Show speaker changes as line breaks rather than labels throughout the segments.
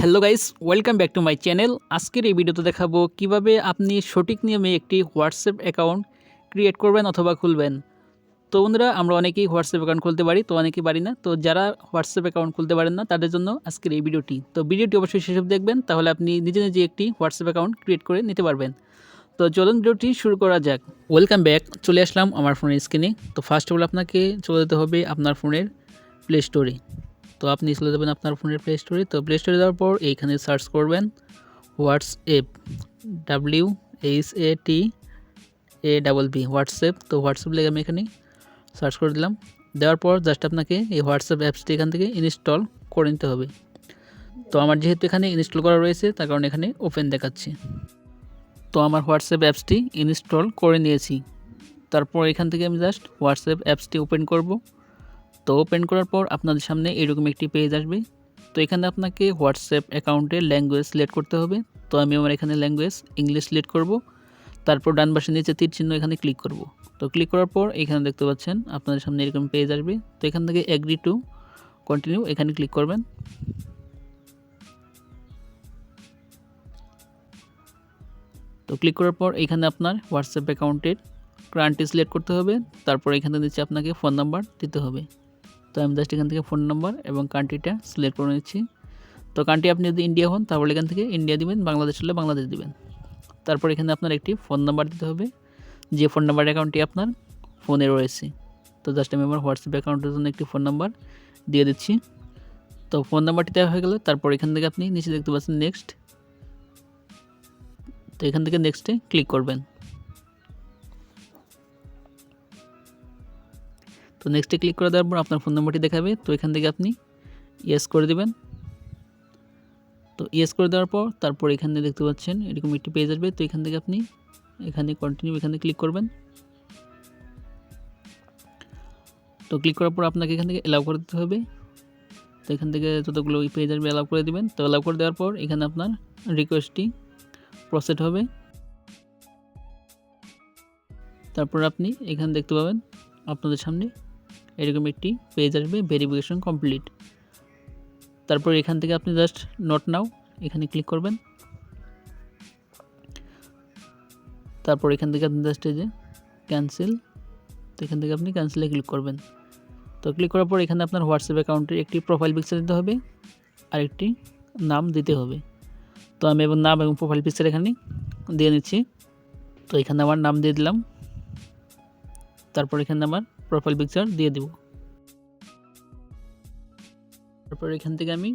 Hello guys, welcome back to my channel. আজকের এই ভিডিওতে দেখাবো কিভাবে আপনি সঠিক নিয়মে একটি হোয়াটসঅ্যাপ অ্যাকাউন্ট ক্রিয়েট করবেন অথবা খুলবেন। তো বন্ধুরা, আমরা অনেকেই হোয়াটসঅ্যাপ অ্যাকাউন্ট খুলতে পারি, তো অনেকেই পারি না। তো যারা হোয়াটসঅ্যাপ অ্যাকাউন্ট খুলতে পারেন না তাদের জন্য আজকের এই ভিডিওটি। তো ভিডিওটি অবশ্যই শেষ দেখবেন, তাহলে আপনি নিজে নিজে একটি হোয়াটসঅ্যাপ অ্যাকাউন্ট ক্রিয়েট করে নিতে পারবেন। তো চলুন ভিডিওটি শুরু করা যাক। ওয়েলকাম ব্যাক, চলে আসলাম আমার ফোনের স্ক্রিনে। তো ফার্স্ট অফ অল আপনাকে চলে যেতে হবে আপনার ফোনের প্লে স্টোরে। তো আপনি চলে যাবেন আপনার ফোনের প্লে স্টোরে। তো প্লে স্টোরে যাওয়ার পর এইখানে সার্চ করবেন হোয়াটসঅ্যাপ, WHATAPP, হোয়াটসঅ্যাপ। তো হোয়াটসঅ্যাপ লেগে আমি এখানে সার্চ করে দিলাম। দেওয়ার পর জাস্ট আপনাকে এই হোয়াটসঅ্যাপ অ্যাপসটি এখান থেকে ইনস্টল করে নিতে হবে। তো আমার যেহেতু এখানে ইনস্টল করা রয়েছে তার কারণে এখানে ওপেন দেখাচ্ছে। তো আমার হোয়াটসঅ্যাপ অ্যাপসটি ইনস্টল করে নিয়েছি। তারপর এখান থেকে আমি জাস্ট হোয়াটসঅ্যাপ অ্যাপসটি ওপেন করব। তো ওপেন করার পর আপনাদের সামনে এরকম একটি পেজ আসবে। তো এখানে আপনাকে হোয়াটসঅ্যাপ অ্যাকাউন্টের ল্যাঙ্গুয়েজ সিলেক্ট করতে হবে। তো আমি আমার এখানে ল্যাঙ্গুয়েজ ইংলিশ সিলেক্ট করব। তারপর ডান পাশে নিচে তীর চিহ্ন এখানে ক্লিক করব। তো ক্লিক করার পর এখানে দেখতে পাচ্ছেন আপনাদের সামনে এরকম পেজ আসবে। তো এখান থেকে এগ্রি টু কন্টিনিউ এখানে ক্লিক করবেন। তো ক্লিক করার পর এখানে আপনার হোয়াটসঅ্যাপ অ্যাকাউন্টের কান্ট্রি সিলেক্ট করতে হবে। তারপর এখানে নিচে আপনাকে ফোন নাম্বার দিতে হবে। তো আমি জাস্ট এখান থেকে ফোন নাম্বার এবং কান্ট্রিটা সিলেক্ট করে নিচ্ছি। তো কান্ট্রি আপনি যদি ইন্ডিয়া হন তাহলে এখান থেকে ইন্ডিয়া দিবেন, বাংলাদেশ হলে বাংলাদেশ দিবেন। তারপর এখানে আপনার একটি ফোন নাম্বার দিতে হবে, যে ফোন নাম্বার অ্যাকাউন্টটি আপনার ফোনে রয়েছে। তো জাস্ট আমি আমার হোয়াটসঅ্যাপ অ্যাকাউন্টের জন্য একটি ফোন নাম্বার দিয়ে দিচ্ছি। তো ফোন নাম্বারটি দেওয়া হয়ে গেল। তারপর এখান থেকে আপনি নিচে দেখতে পাচ্ছেন নেক্সট। তো এখান থেকে নেক্সটে ক্লিক করবেন। তো নেক্সটে ক্লিক করে দেওয়ার পর আপনার ফোন নাম্বারটি দেখাবে। তো এখান থেকে আপনি ইয়েস করে দেবেন। তো ইয়েস করে দেওয়ার পর তারপর এখানে দেখতে পাচ্ছেন এরকম একটি পেজ আসবে। তো এখান থেকে আপনি এখানে কন্টিনিউ এখানে ক্লিক করবেন। তো ক্লিক করার পর আপনাকে এখান থেকে অ্যালাউ করে দিতে হবে। তো এখান থেকে যতগুলো পেজ আসবে অ্যালাউ করে দিবেন। তো অ্যালাউ করে দেওয়ার পর এখানে আপনার রিকোয়েস্টটি প্রসেস হবে। তারপর আপনি এখানে দেখতে পাবেন আপনাদের সামনে এরকম একটি পেজ আসবে, ভেরিফিকেশন কমপ্লিট। তারপর এখান থেকে আপনি জাস্ট নট নাও এখানে ক্লিক করবেন। তারপর এখান থেকে আপনি জাস্ট এই যে ক্যান্সেল, তো এখান থেকে আপনি ক্যান্সেলে ক্লিক করবেন। তো ক্লিক করার পর এখানে আপনার হোয়াটসঅ্যাপ অ্যাকাউন্টের একটি প্রোফাইল পিকচার দিতে হবে আর একটি নাম দিতে হবে। তো আমি এবং নাম এবং প্রোফাইল পিকচার এখানে দিয়ে নিচ্ছি। তো এখানে আমার নাম দিয়ে দিলাম। তারপর এখানে আমার প্রোফাইল পিকচার দিয়ে দেব। তারপর এখান থেকে আমি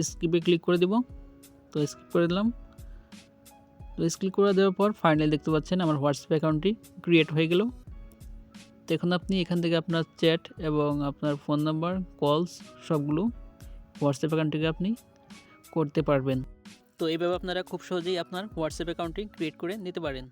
স্কিপে ক্লিক করে দেব। তো স্কিপ করে দিলাম। তো ক্লিক করে দেওয়ার পর ফাইনালি দেখতে পাচ্ছেন আমার হোয়াটসঅ্যাপ অ্যাকাউন্টটি ক্রিয়েট হয়ে গেল। তো এখন আপনি এখান থেকে আপনার চ্যাট এবং আপনার ফোন নাম্বার, কলস সবগুলো হোয়াটসঅ্যাপ অ্যাকাউন্ট থেকে আপনি করতে পারবেন। তো এইভাবে আপনারা খুব সহজেই আপনার হোয়াটসঅ্যাপ অ্যাকাউন্টটি ক্রিয়েট করে নিতে পারেন।